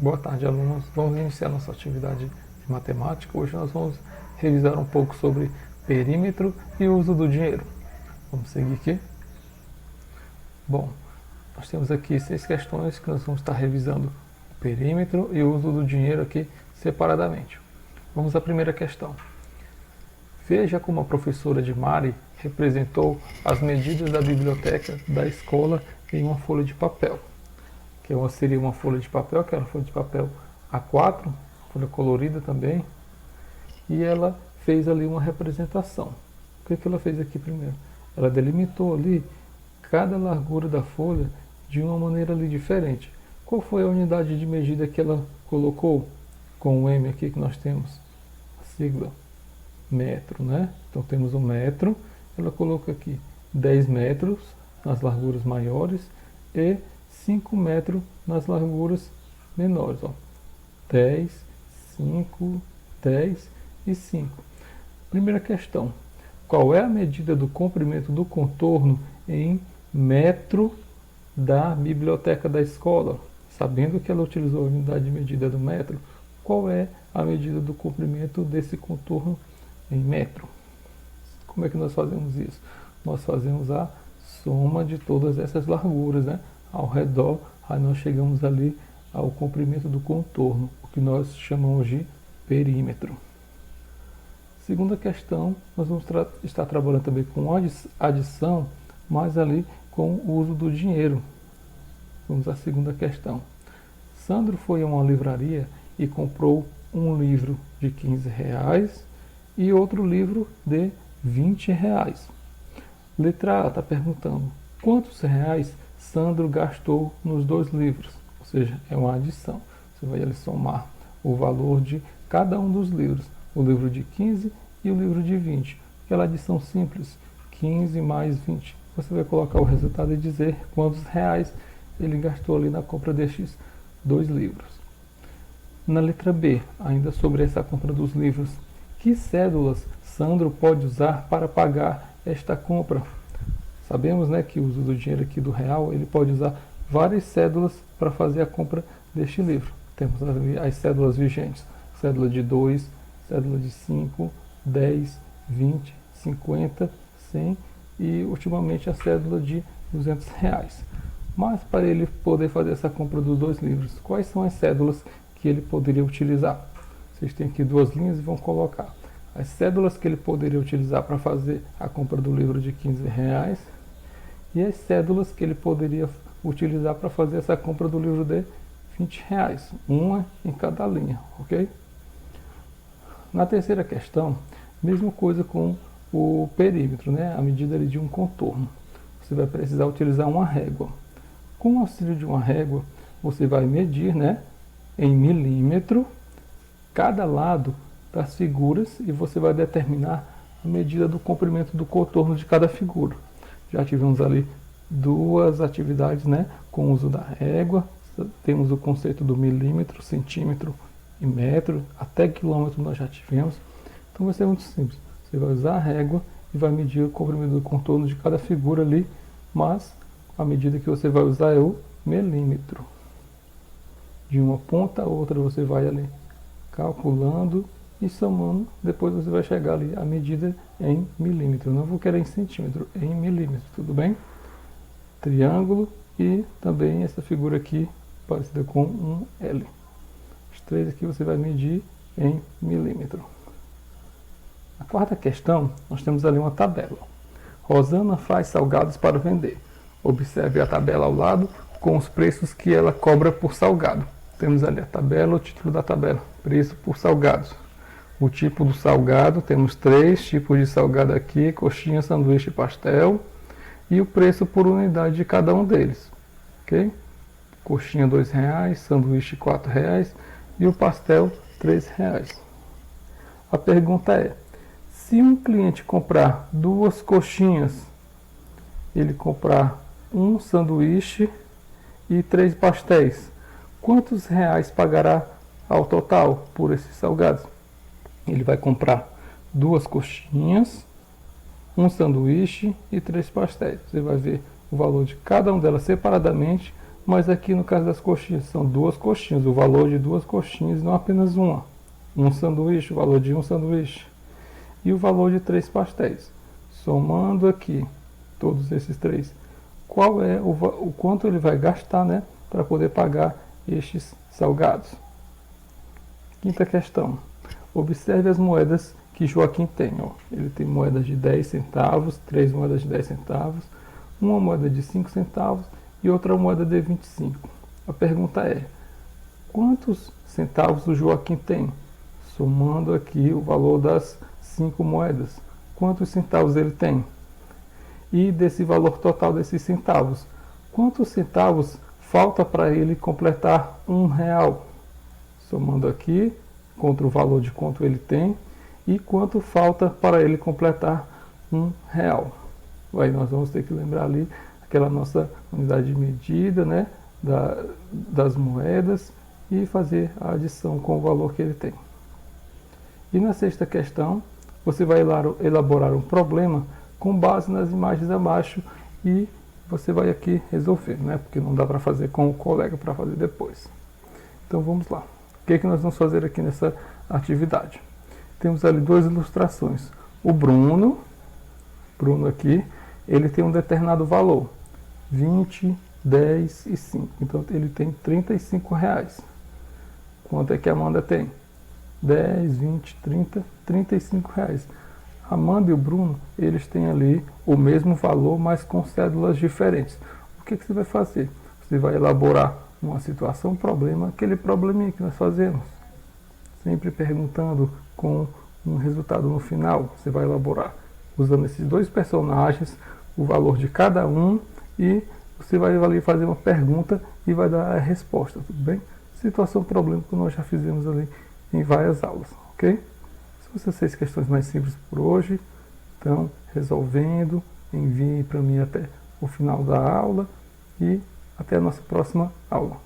Boa tarde, alunos. Vamos iniciar nossa atividade de matemática. Hoje nós vamos revisar um pouco sobre perímetro e uso do dinheiro. Vamos seguir aqui. Bom, nós temos aqui 6 questões que nós vamos estar revisando o perímetro e o uso do dinheiro aqui separadamente. Vamos à primeira questão. Veja como a professora de Mari representou as medidas da biblioteca da escola em uma folha de papel. Que seria uma folha de papel, que era uma folha de papel A4, folha colorida também, e ela fez ali uma representação. O que ela fez aqui primeiro? Ela delimitou ali cada largura da folha de uma maneira ali diferente. Qual foi a unidade de medida que ela colocou? Com o M aqui que nós temos, a sigla metro, né? Então temos o metro, ela coloca aqui 10 metros nas larguras maiores e 5 metros nas larguras menores, ó. 10, 5, 10 e 5. Primeira questão. Qual é a medida do comprimento do contorno em metro da biblioteca da escola? Sabendo que ela utilizou a unidade de medida do metro, qual é a medida do comprimento desse contorno em metro? Como é que nós fazemos isso? Nós fazemos a soma de todas essas larguras, né? Ao redor, aí nós chegamos ali ao comprimento do contorno, o que nós chamamos de perímetro. Segunda questão, nós vamos estar trabalhando também com adição, mas ali com o uso do dinheiro. Vamos à segunda questão. Sandro foi a uma livraria e comprou um livro de R$ 15 e outro livro de R$ 20. Letra A está perguntando quantos reais Sandro gastou nos dois livros, ou seja, é uma adição. Você vai ali somar o valor de cada um dos livros, o livro de 15 e o livro de 20. Aquela adição simples, 15 mais 20. Você vai colocar o resultado e dizer quantos reais ele gastou ali na compra destes dois livros. Na letra B, ainda sobre essa compra dos livros, que cédulas Sandro pode usar para pagar esta compra? Sabemos, né, que o uso do dinheiro aqui do real, ele pode usar várias cédulas para fazer a compra deste livro. Temos as cédulas vigentes, cédula de 2, cédula de 5, 10, 20, 50, 100 e ultimamente a cédula de R$ 200. Mas para ele poder fazer essa compra dos dois livros, quais são as cédulas que ele poderia utilizar? Vocês têm aqui duas linhas e vão colocar as cédulas que ele poderia utilizar para fazer a compra do livro de R$ 15 e as cédulas que ele poderia utilizar para fazer essa compra do livro de R$ 20, uma em cada linha, ok? Na terceira questão, mesma coisa com o perímetro, né? A medida ali de um contorno. Você vai precisar utilizar uma régua. Com o auxílio de uma régua, você vai medir, né, em milímetro cada lado das figuras e você vai determinar a medida do comprimento do contorno de cada figura. Já tivemos ali duas atividades, né, com o uso da régua. Temos o conceito do milímetro, centímetro e metro, até quilômetro nós já tivemos. Então vai ser muito simples. Você vai usar a régua e vai medir o comprimento do contorno de cada figura ali, mas a medida que você vai usar é o milímetro. De uma ponta a outra você vai ali calculando e somando, depois você vai chegar ali a medida em milímetro. Eu não vou querer em centímetro, em milímetro, tudo bem? Triângulo e também essa figura aqui parecida com um L. Os três aqui você vai medir em milímetro. Na quarta questão, nós temos ali uma tabela. Rosana faz salgados para vender. Observe a tabela ao lado com os preços que ela cobra por salgado. Temos ali a tabela, o título da tabela, preço por salgados. O tipo do salgado, temos 3 tipos de salgado aqui, coxinha, sanduíche e pastel. E o preço por unidade de cada um deles. Ok? Coxinha R$ 2, sanduíche R$ 4 e o pastel R$ 3. A pergunta é, se um cliente comprar 2 coxinhas, ele comprar um sanduíche e 3 pastéis, quantos reais pagará ao total por esses salgados? Ele vai comprar 2 coxinhas, um sanduíche e 3 pastéis. Você vai ver o valor de cada um delas separadamente, Mas aqui no caso das coxinhas, são duas coxinhas, o valor de duas coxinhas, não apenas uma. Um sanduíche, o valor de um sanduíche. E o valor de 3 pastéis. Somando aqui todos esses três, qual é o quanto ele vai gastar, né, para poder pagar estes salgados? Quinta questão. Observe as moedas que Joaquim tem. Ó. Ele tem moedas de 10 centavos, 3 moedas de 10 centavos, uma moeda de 5 centavos e outra moeda de 25. A pergunta é, quantos centavos o Joaquim tem? Somando aqui o valor das 5 moedas. Quantos centavos ele tem? E desse valor total desses centavos, quantos centavos falta para ele completar R$1? Somando aqui, contra o valor de quanto ele tem, e quanto falta para ele completar R$1. Aí nós vamos ter que lembrar ali aquela nossa unidade de medida, né, das moedas, e fazer a adição com o valor que ele tem. E na sexta questão, você vai elaborar um problema com base nas imagens abaixo e você vai aqui resolver, né? Porque não dá para fazer com o colega para fazer depois. Então vamos lá. O que é que nós vamos fazer aqui nessa atividade? Temos ali duas ilustrações. O Bruno aqui, ele tem um determinado valor, 20, 10 e 5. Então ele tem R$35. Quanto é que a Amanda tem? 10, 20, 30, R$35. A Amanda e o Bruno, eles têm ali o mesmo valor, mas com cédulas diferentes. O que você vai fazer? Você vai elaborar uma situação, um problema, aquele probleminha que nós fazemos. Sempre perguntando com um resultado no final. Você vai elaborar usando esses dois personagens, o valor de cada um, e você vai ali fazer uma pergunta e vai dar a resposta, tudo bem? Situação, problema que nós já fizemos ali em várias aulas, ok? São essas 6 questões mais simples por hoje. Então, resolvendo, envie para mim até o final da aula e até a nossa próxima aula.